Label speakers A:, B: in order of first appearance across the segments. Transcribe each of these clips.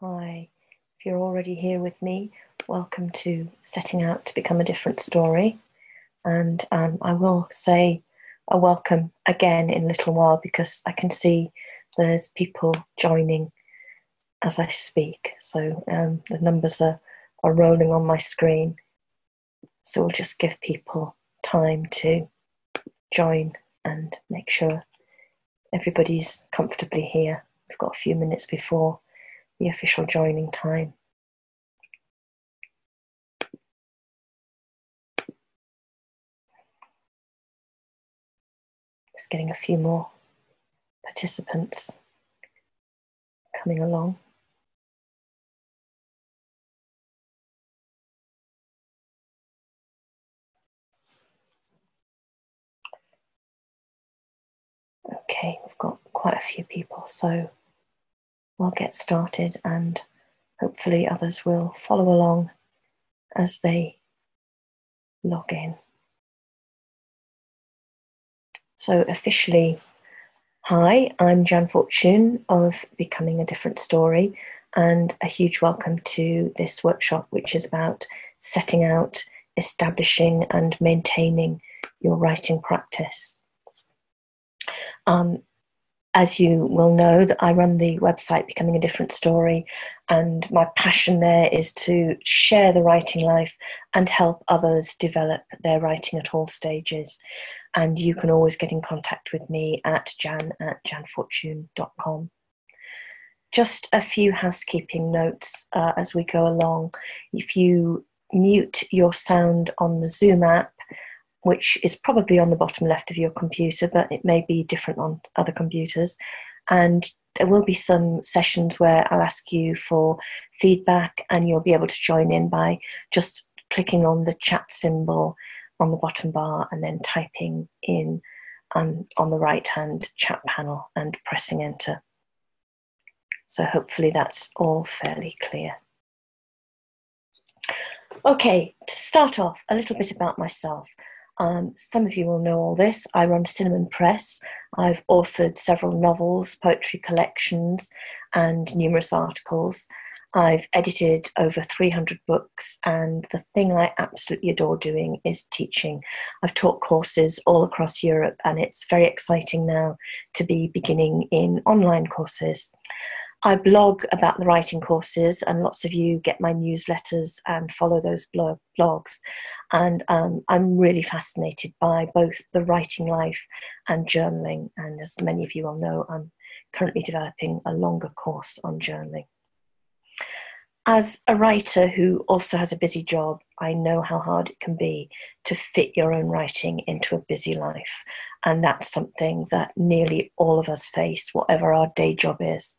A: Hi, if you're already here with me, welcome to Setting Out to Become a Different Story. And I will say a welcome again in a little while because I can see there's people joining as I speak. So the numbers are rolling on my screen. So we'll just give people time to join and make sure everybody's comfortably here. We've got a few minutes before the official joining time. Just getting a few more participants coming along. Okay, we've got quite a few people, so we'll get started and hopefully others will follow along as they log in. So officially, hi, I'm Jan Fortune of Becoming a Different Story, and a huge welcome to this workshop, which is about setting out, establishing and maintaining your writing practice. As you will know, that I run the website Becoming a Different Story, and my passion there is to share the writing life and help others develop their writing at all stages. And you can always get in contact with me at jan@janfortune.com. Just a few housekeeping notes as we go along. If you mute your sound on the Zoom app, which is probably on the bottom left of your computer, but it may be different on other computers. And there will be some sessions where I'll ask you for feedback, and you'll be able to join in by just clicking on the chat symbol on the bottom bar and then typing in on the right-hand chat panel and pressing enter. So hopefully that's all fairly clear. Okay, to start off, a little bit about myself. Some of you will know all this. I run Cinnamon Press. I've authored several novels, poetry collections, and numerous articles. I've edited over 300 books, and the thing I absolutely adore doing is teaching. I've taught courses all across Europe, and it's very exciting now to be beginning in online courses. I blog about the writing courses, and lots of you get my newsletters and follow those blogs. And I'm really fascinated by both the writing life and journaling. And as many of you will know, I'm currently developing a longer course on journaling. As a writer who also has a busy job, I know how hard it can be to fit your own writing into a busy life. And that's something that nearly all of us face, whatever our day job is.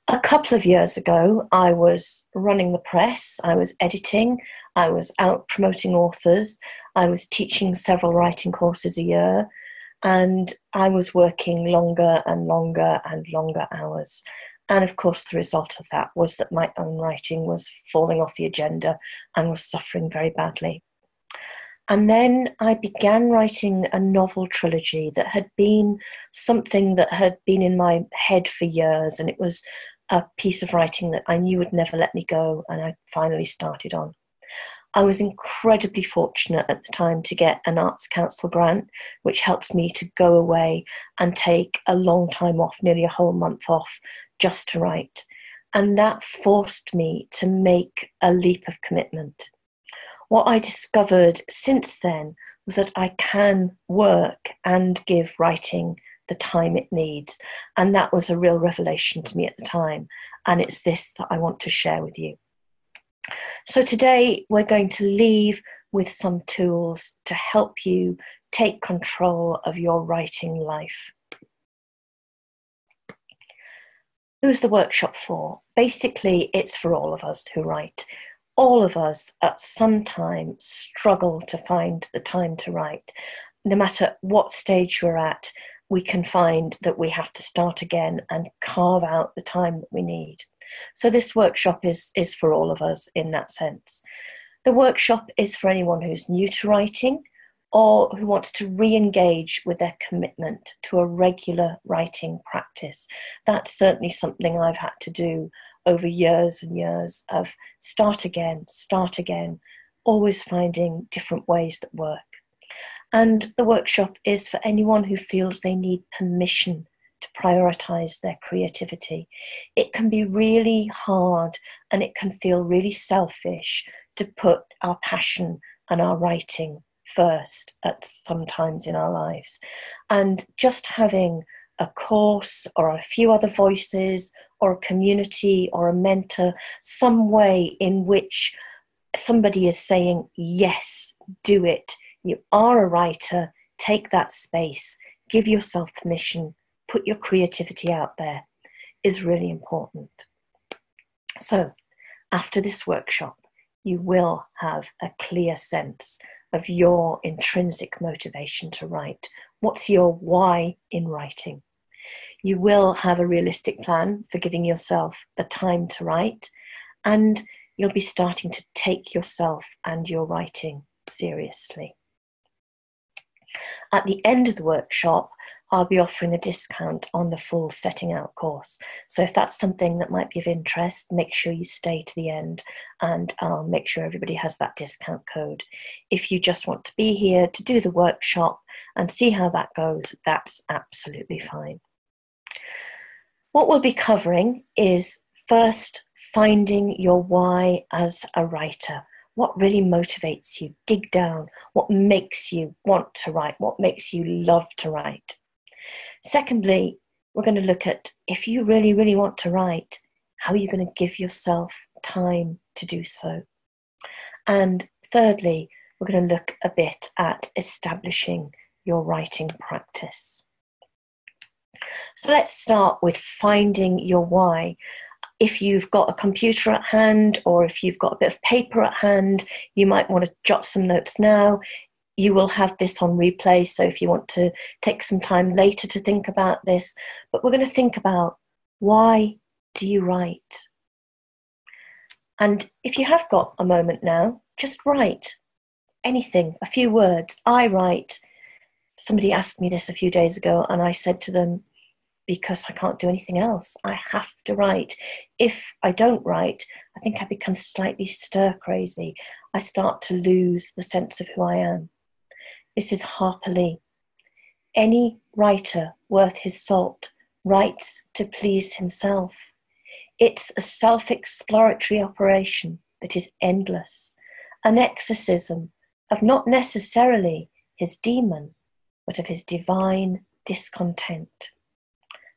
A: A couple of years ago, I was running the press, I was editing, I was out promoting authors, I was teaching several writing courses a year, and I was working longer and longer and longer hours. And of course, the result of that was that my own writing was falling off the agenda and was suffering very badly. And then I began writing a novel trilogy that had been something that had been in my head for years, and it was a piece of writing that I knew would never let me go, and I finally started on. I was incredibly fortunate at the time to get an Arts Council grant, which helped me to go away and take a long time off, nearly a whole month off, just to write. And that forced me to make a leap of commitment. What I discovered since then was that I can work and give writing the time it needs. And that was a real revelation to me at the time. And it's this that I want to share with you. So today we're going to leave with some tools to help you take control of your writing life. Who's the workshop for? Basically, it's for all of us who write. All of us at some time struggle to find the time to write. No matter what stage we're at, we can find that we have to start again and carve out the time that we need. So this workshop is for all of us in that sense. The workshop is for anyone who's new to writing, or who wants to re-engage with their commitment to a regular writing practice. That's certainly something I've had to do over years and years of start again, always finding different ways that work. And the workshop is for anyone who feels they need permission to prioritize their creativity. It can be really hard and it can feel really selfish to put our passion and our writing first at some times in our lives. And just having a course or a few other voices or a community or a mentor, some way in which somebody is saying, yes, do it. You are a writer, take that space, give yourself permission, put your creativity out there, is really important. So after this workshop, you will have a clear sense of your intrinsic motivation to write. What's your why in writing? You will have a realistic plan for giving yourself the time to write, and you'll be starting to take yourself and your writing seriously. At the end of the workshop, I'll be offering a discount on the full Setting Out course. So if that's something that might be of interest, make sure you stay to the end and I'll make sure everybody has that discount code. If you just want to be here to do the workshop and see how that goes, that's absolutely fine. What we'll be covering is first finding your why as a writer. What really motivates you? Dig down. What makes you want to write? What makes you love to write? Secondly, we're going to look at, if you really, really want to write, how are you going to give yourself time to do so? And thirdly, we're going to look a bit at establishing your writing practice. So let's start with finding your why. If you've got a computer at hand or if you've got a bit of paper at hand, you might want to jot some notes now. You will have this on replay, so if you want to take some time later to think about this, but we're going to think about, why do you write? And if you have got a moment now, just write anything, a few words. I write. Somebody asked me this a few days ago and I said to them, because I can't do anything else, I have to write. If I don't write, I think I become slightly stir crazy. I start to lose the sense of who I am. This is Harper Lee. Any writer worth his salt writes to please himself. It's a self-exploratory operation that is endless, an exorcism of not necessarily his demon, but of his divine discontent.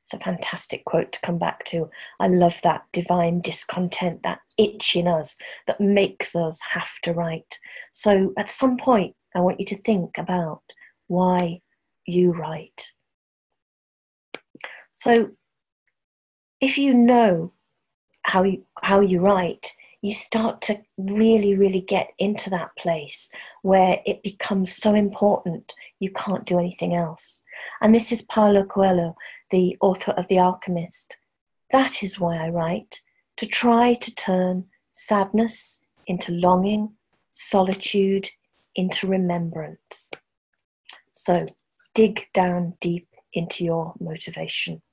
A: It's a fantastic quote to come back to. I love that divine discontent, that itch in us that makes us have to write. So at some point, I want you to think about why you write. So if you know how you write, you start to really, really get into that place where it becomes so important you can't do anything else. And this is Paulo Coelho, the author of The Alchemist. That is why I write, to try to turn sadness into longing, solitude into remembrance. So dig down deep into your motivation.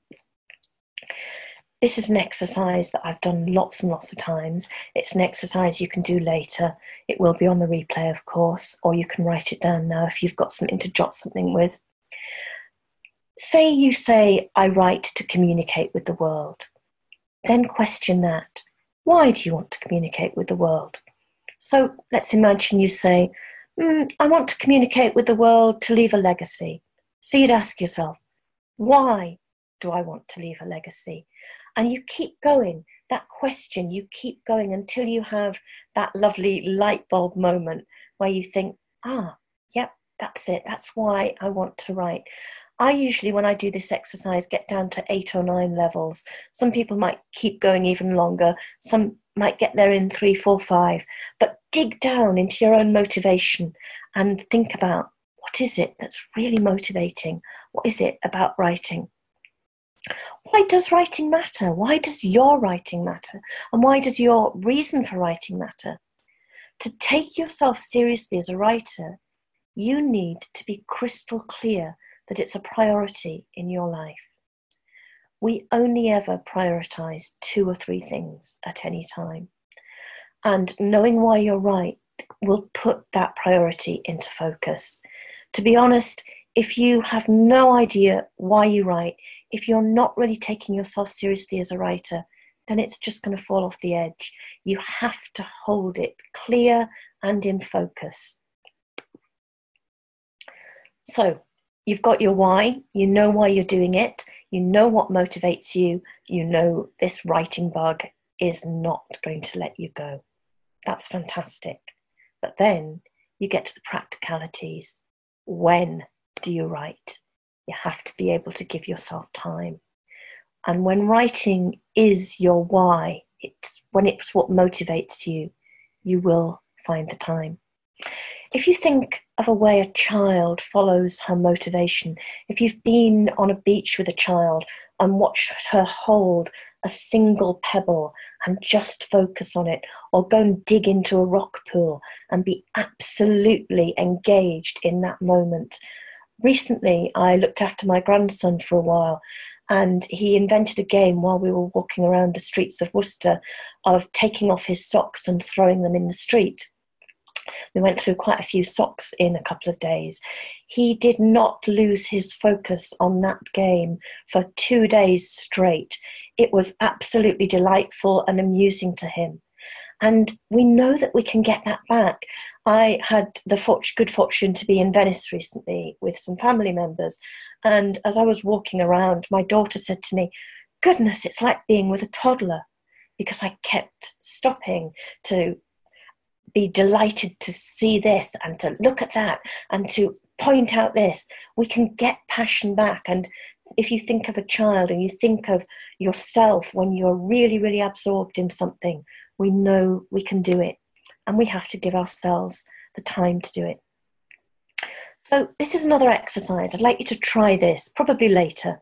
A: This is an exercise that I've done lots and lots of times. It's an exercise you can do later. It will be on the replay, of course, or you can write it down now if you've got something to jot something with. Say you say, I write to communicate with the world. Then question that. Why do you want to communicate with the world? So let's imagine you say, I want to communicate with the world to leave a legacy. So you'd ask yourself, why do I want to leave a legacy? And you keep going, that question, you keep going until you have that lovely light bulb moment where you think, yep, that's it. That's why I want to write. I usually, when I do this exercise, get down to 8 or 9 levels. Some people might keep going even longer. Some might get there in 3, 4, 5. But dig down into your own motivation and think about, what is it that's really motivating? What is it about writing? Why does writing matter? Why does your writing matter? And why does your reason for writing matter? To take yourself seriously as a writer you need to be crystal clear that it's a priority in your life. We only ever prioritize 2 or 3 things at any time. And knowing why you're right will put that priority into focus. To be honest, if you have no idea why you write, if you're not really taking yourself seriously as a writer, then it's just going to fall off the edge. You have to hold it clear and in focus. So you've got your why, you know why you're doing it, you know what motivates you, you know this writing bug is not going to let you go. That's fantastic. But then you get to the practicalities. When do you write? You have to be able to give yourself time. And when writing is your why, when it's what motivates you, you will find the time. If you think of a way a child follows her motivation, if you've been on a beach with a child and watched her hold a single pebble and just focus on it, or go and dig into a rock pool and be absolutely engaged in that moment. Recently, I looked after my grandson for a while, and he invented a game while we were walking around the streets of Worcester of taking off his socks and throwing them in the street. We went through quite a few socks in a couple of days. He did not lose his focus on that game for 2 days straight. It was absolutely delightful and amusing to him. And we know that we can get that back. I had the good fortune to be in Venice recently with some family members. And as I was walking around, my daughter said to me, "Goodness, it's like being with a toddler," because I kept stopping to be delighted to see this and to look at that and to point out this. We can get passion back. And if you think of a child and you think of yourself when you're really, really absorbed in something, we know we can do it. And we have to give ourselves the time to do it. So this is another exercise. I'd like you to try this, probably later.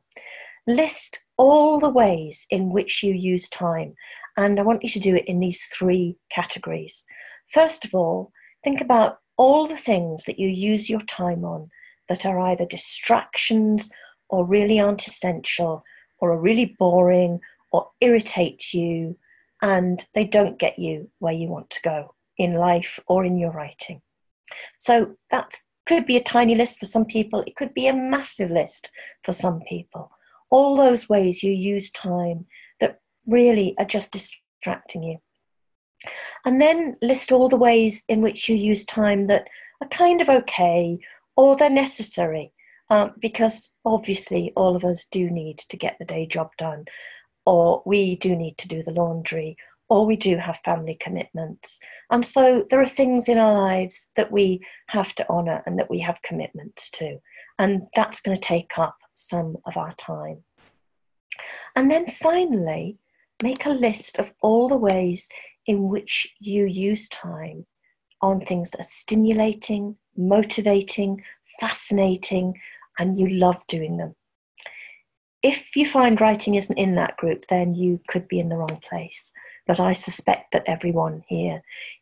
A: List all the ways in which you use time. And I want you to do it in these 3 categories. First of all, think about all the things that you use your time on that are either distractions or really aren't essential or are really boring or irritate you, and they don't get you where you want to go in life or in your writing. So that could be a tiny list for some people. It could be a massive list for some people. All those ways you use time that really are just distracting you. And then list all the ways in which you use time that are kind of okay or they're necessary, because obviously all of us do need to get the day job done, or we do need to do the laundry, or we do have family commitments. And so there are things in our lives that we have to honour and that we have commitments to. And that's going to take up some of our time. And then finally, make a list of all the ways in which you use time on things that are stimulating, motivating, fascinating, and you love doing them. If you find writing isn't in that group, then you could be in the wrong place. But I suspect that everyone here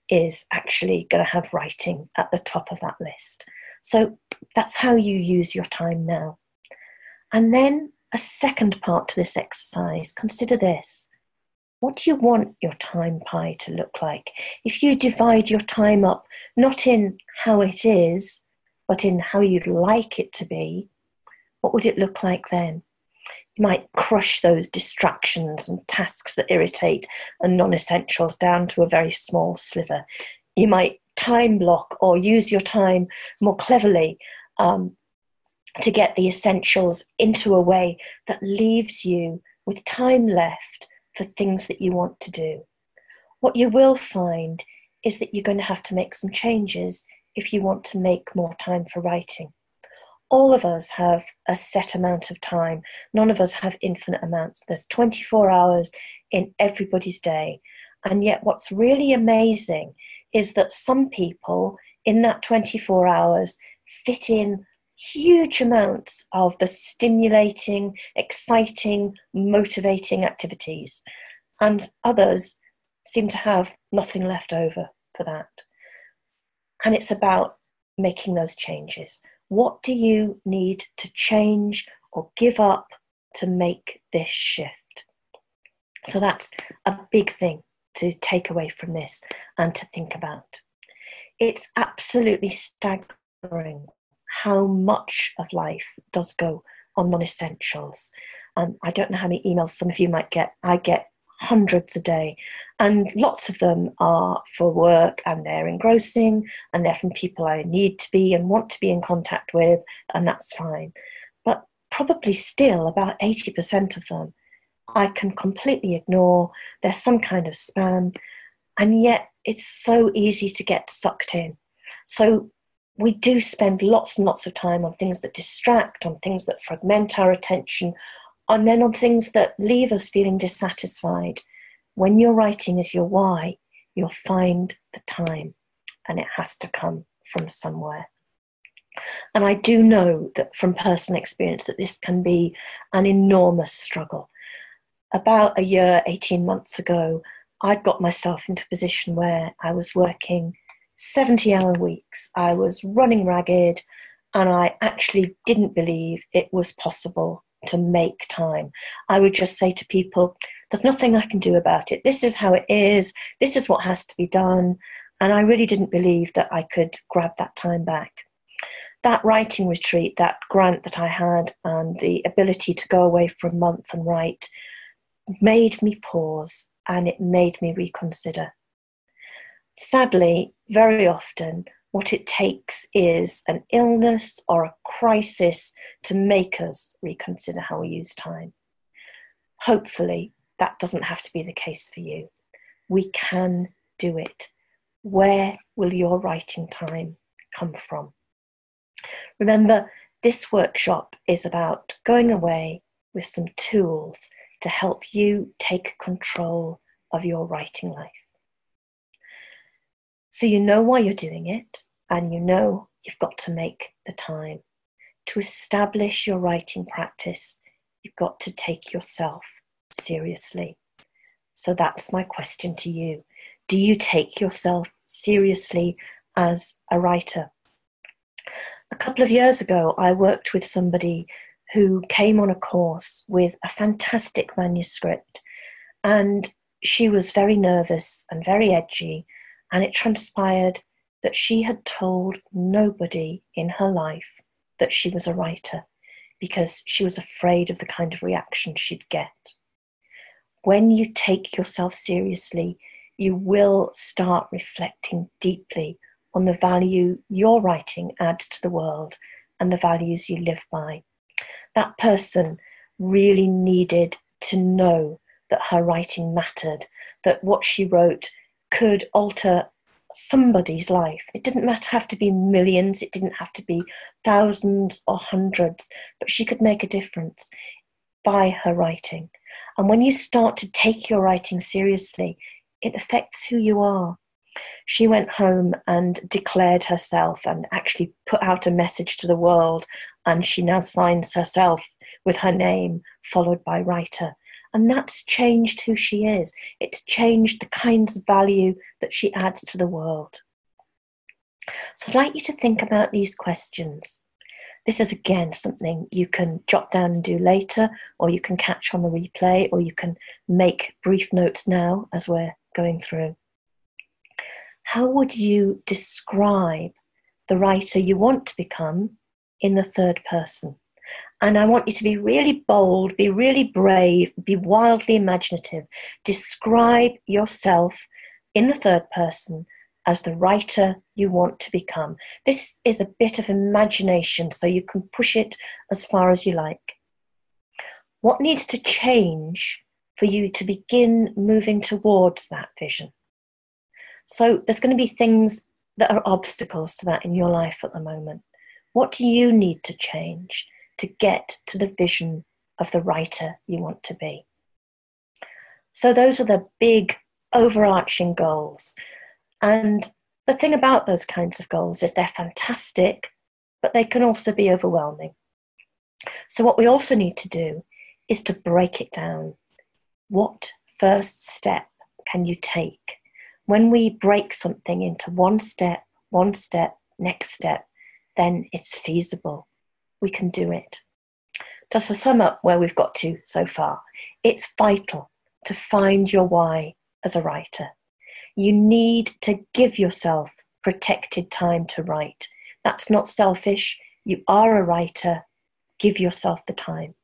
A: is actually going to have writing at the top of that list. So that's how you use your time now. And then a second part to this exercise, consider this. What do you want your time pie to look like? If you divide your time up, not in how it is, but in how you'd like it to be, what would it look like then? You might crush those distractions and tasks that irritate and non-essentials down to a very small slither. You might time block or use your time more cleverly to get the essentials into a way that leaves you with time left for things that you want to do. What you will find is that you're going to have to make some changes if you want to make more time for writing. All of us have a set amount of time. None of us have infinite amounts. There's 24 hours in everybody's day. And yet what's really amazing is that some people in that 24 hours fit in huge amounts of the stimulating, exciting, motivating activities. And others seem to have nothing left over for that. And it's about making those changes. What do you need to change or give up to make this shift? So that's a big thing to take away from this and to think about. It's absolutely staggering how much of life does go on non-essentials. I don't know how many emails some of you might get. I get hundreds a day, and lots of them are for work, and they're engrossing, and they're from people I need to be and want to be in contact with, and that's fine. But probably still about 80% of them I can completely ignore. There's some kind of spam, and yet it's so easy to get sucked in. So we do spend lots and lots of time on things that distract, on things that fragment our attention, and then on things that leave us feeling dissatisfied. When your writing is your why, you'll find the time, and it has to come from somewhere. And I do know that from personal experience that this can be an enormous struggle. About a year, 18 months ago, I'd got myself into a position where I was working 70-hour weeks. I was running ragged, and I actually didn't believe it was possible to make time. I would just say to people, there's nothing I can do about it. This is how it is. This is what has to be done. And I really didn't believe that I could grab that time back. That writing retreat, that grant that I had, and the ability to go away for a month and write made me pause, and it made me reconsider. Sadly, very often, what it takes is an illness or a crisis to make us reconsider how we use time. Hopefully, that doesn't have to be the case for you. We can do it. Where will your writing time come from? Remember, this workshop is about going away with some tools to help you take control of your writing life. So you know why you're doing it, and you know you've got to make the time. To establish your writing practice, you've got to take yourself seriously. So that's my question to you. Do you take yourself seriously as a writer? A couple of years ago, I worked with somebody who came on a course with a fantastic manuscript, and she was very nervous and very edgy, and it transpired that she had told nobody in her life that she was a writer because she was afraid of the kind of reaction she'd get. When you take yourself seriously, you will start reflecting deeply on the value your writing adds to the world and the values you live by. That person really needed to know that her writing mattered, that what she wrote could alter somebody's life. It didn't have to be millions, it didn't have to be thousands or hundreds, but she could make a difference by her writing. And when you start to take your writing seriously, it affects who you are. She went home and declared herself and actually put out a message to the world, and she now signs herself with her name followed by writer. And that's changed who she is. It's changed the kinds of value that she adds to the world. So I'd like you to think about these questions. This is, again, something you can jot down and do later, or you can catch on the replay, or you can make brief notes now as we're going through. How would you describe the writer you want to become in the third person? And I want you to be really bold, be really brave, be wildly imaginative. Describe yourself in the third person as the writer you want to become. This is a bit of imagination, so you can push it as far as you like. What needs to change for you to begin moving towards that vision? So there's going to be things that are obstacles to that in your life at the moment. What do you need to change to get to the vision of the writer you want to be? So those are the big overarching goals. And the thing about those kinds of goals is they're fantastic, but they can also be overwhelming. So what we also need to do is to break it down. What first step can you take? When we break something into one step, next step, then it's feasible. We can do it. Just to sum up where we've got to so far, it's vital to find your why as a writer. You need to give yourself protected time to write. That's not selfish. You are a writer. Give yourself the time.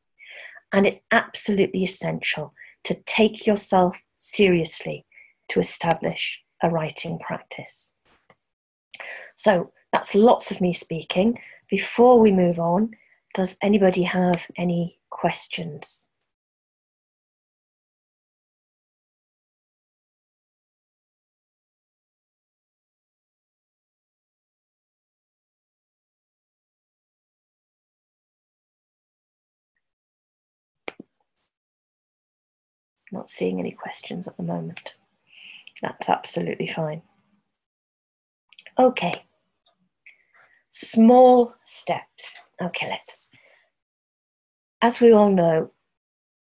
A: And it's absolutely essential to take yourself seriously to establish a writing practice. So that's lots of me speaking. Before we move on, does anybody have any questions? Not seeing any questions at the moment. That's absolutely fine. Okay. Small steps. Okay, as we all know,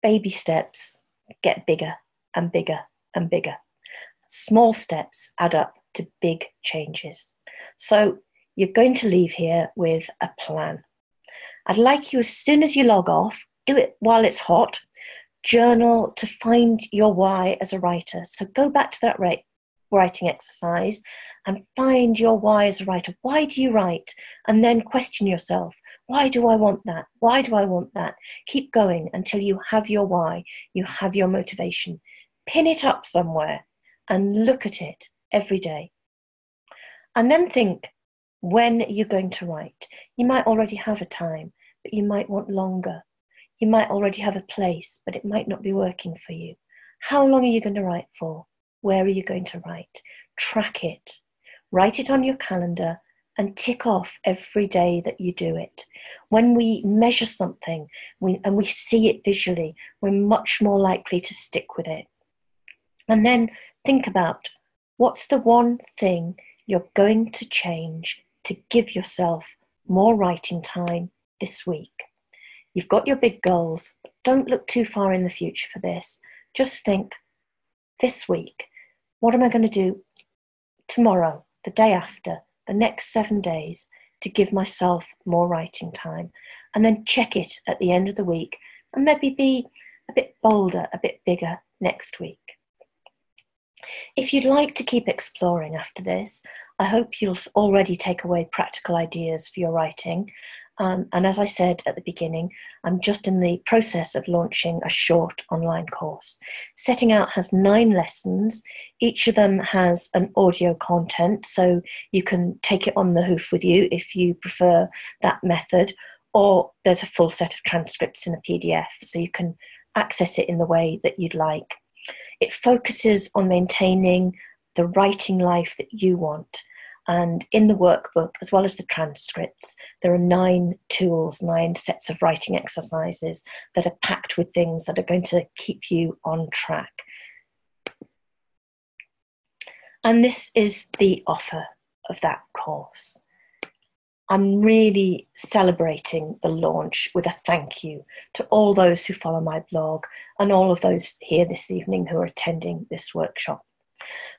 A: baby steps get bigger and bigger and bigger. Small steps add up to big changes. So you're going to leave here with a plan. I'd like you, as soon as you log off, do it while it's hot. Journal to find your why as a writer. So go back to that writing exercise and find your why as a writer. Why do you write? And then question yourself, why do I want that? Why do I want that? Keep going until you have your why, you have your motivation. Pin it up somewhere and look at it every day. And then think when you're going to write. You might already have a time, but you might want longer. You might already have a place, but it might not be working for you. How long are you going to write for? Where are you going to write? Track it. Write it on your calendar and tick off every day that you do it. When we measure something and we see it visually, we're much more likely to stick with it. And then think about, what's the one thing you're going to change to give yourself more writing time this week? You've got your big goals, but don't look too far in the future for this. Just think, this week, what am I going to do tomorrow, the day after, the next 7 days to give myself more writing time? And then check it at the end of the week and maybe be a bit bolder, a bit bigger next week. If you'd like to keep exploring after this, I hope you'll already take away practical ideas for your writing. And as I said at the beginning, I'm just in the process of launching a short online course. Setting Out has 9 lessons. Each of them has an audio content, so you can take it on the hoof with you if you prefer that method, or there's a full set of transcripts in a PDF, so you can access it in the way that you'd like. It focuses on maintaining the writing life that you want. And in the workbook, as well as the transcripts, there are 9 tools, 9 sets of writing exercises that are packed with things that are going to keep you on track. And this is the offer of that course. I'm really celebrating the launch with a thank you to all those who follow my blog and all of those here this evening who are attending this workshop.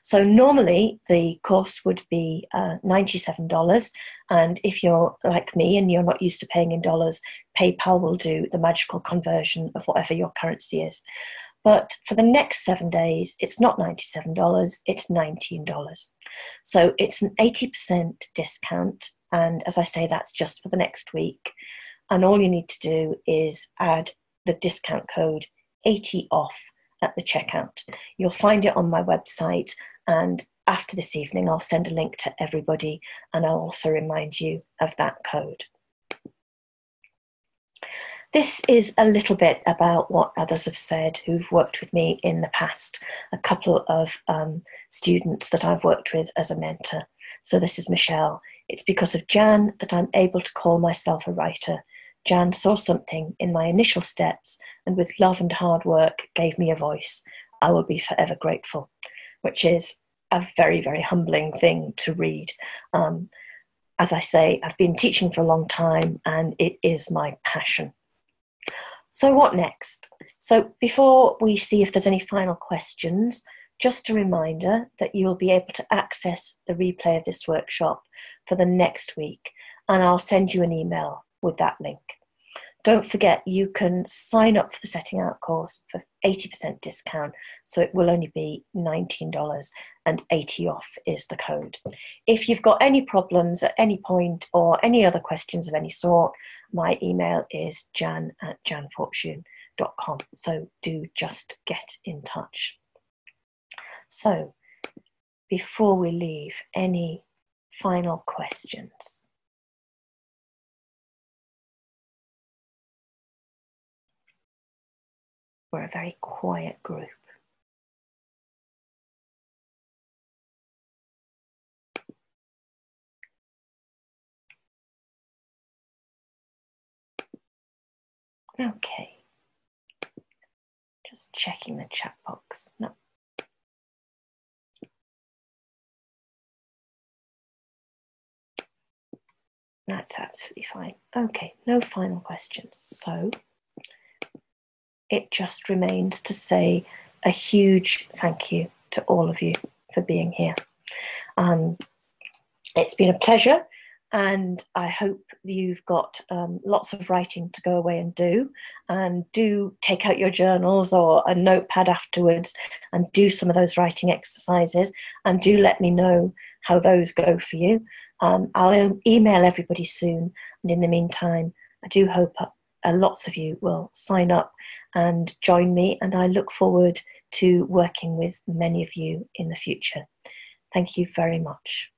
A: So normally the course would be $97, and if you're like me and you're not used to paying in dollars, PayPal will do the magical conversion of whatever your currency is. But for the next 7 days, it's not $97, it's $19. So it's an 80% discount, and as I say, that's just for the next week. And all you need to do is add the discount code 80OFF at the checkout. You'll find it on my website, and after this evening I'll send a link to everybody, and I'll also remind you of that code. This is a little bit about what others have said who've worked with me in the past, a couple of students that I've worked with as a mentor. So this is Michelle. It's because of Jan that I'm able to call myself a writer. Jan saw something in my initial steps and with love and hard work gave me a voice. I will be forever grateful, which is a very, very humbling thing to read. As I say, I've been teaching for a long time and it is my passion. So what next? So before we see if there's any final questions, just a reminder that you'll be able to access the replay of this workshop for the next week. and I'll send you an email with that link. Don't forget, you can sign up for the Setting Out course for 80% discount, so it will only be $19 and 80 off is the code. If you've got any problems at any point or any other questions of any sort, my email is jan@janfortune.com, so do just get in touch. So, before we leave, any final questions? We're a very quiet group. Okay. Just checking the chat box. No. That's absolutely fine. Okay, no final questions. So it just remains to say a huge thank you to all of you for being here. It's been a pleasure, and I hope you've got lots of writing to go away and do. And do take out your journals or a notepad afterwards and do some of those writing exercises, and do let me know how those go for you. I'll email everybody soon, and in the meantime, I do hope lots of you will sign up and join me, and I look forward to working with many of you in the future. Thank you very much.